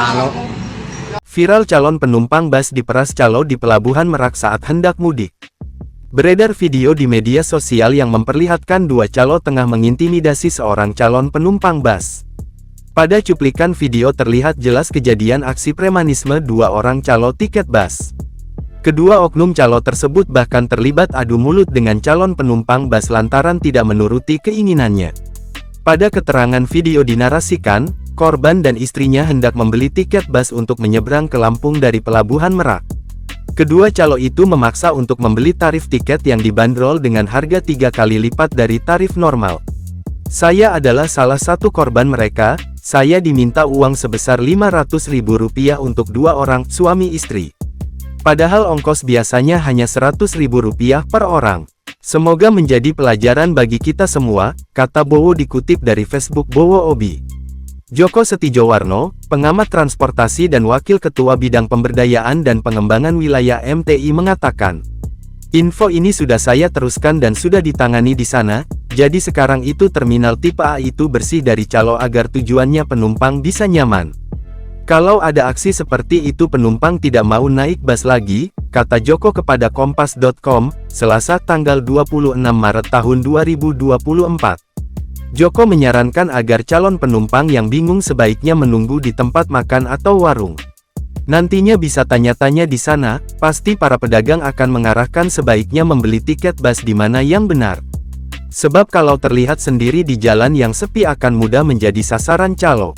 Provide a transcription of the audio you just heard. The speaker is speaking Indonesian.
calo. Viral calon penumpang bus diperas calo di Pelabuhan Merak saat hendak mudik. Beredar video di media sosial yang memperlihatkan dua calo tengah mengintimidasi seorang calon penumpang bus. Pada cuplikan video terlihat jelas kejadian aksi premanisme dua orang calo tiket bus. Kedua oknum calo tersebut bahkan terlibat adu mulut dengan calon penumpang bus lantaran tidak menuruti keinginannya. Pada keterangan video dinarasikan, korban dan istrinya hendak membeli tiket bus untuk menyeberang ke Lampung dari Pelabuhan Merak. Kedua calo itu memaksa untuk membeli tarif tiket yang dibanderol dengan harga 3 kali lipat dari tarif normal. Saya adalah salah satu korban mereka, saya diminta uang sebesar Rp500.000 untuk dua orang, suami istri. Padahal ongkos biasanya hanya Rp100.000 per orang. Semoga menjadi pelajaran bagi kita semua, kata Bowo dikutip dari Facebook Bowo Obi. Joko Setijowarno, pengamat transportasi dan Wakil Ketua Bidang Pemberdayaan dan Pengembangan Wilayah MTI mengatakan, info ini sudah saya teruskan dan sudah ditangani di sana, jadi sekarang itu terminal tipe A itu bersih dari calo agar tujuannya penumpang bisa nyaman. Kalau ada aksi seperti itu penumpang tidak mau naik bus lagi, kata Joko kepada Kompas.com, Selasa tanggal 26 Maret tahun 2024. Joko menyarankan agar calon penumpang yang bingung sebaiknya menunggu di tempat makan atau warung. Nantinya bisa tanya-tanya di sana, pasti para pedagang akan mengarahkan sebaiknya membeli tiket bus di mana yang benar. Sebab kalau terlihat sendiri di jalan yang sepi akan mudah menjadi sasaran calo.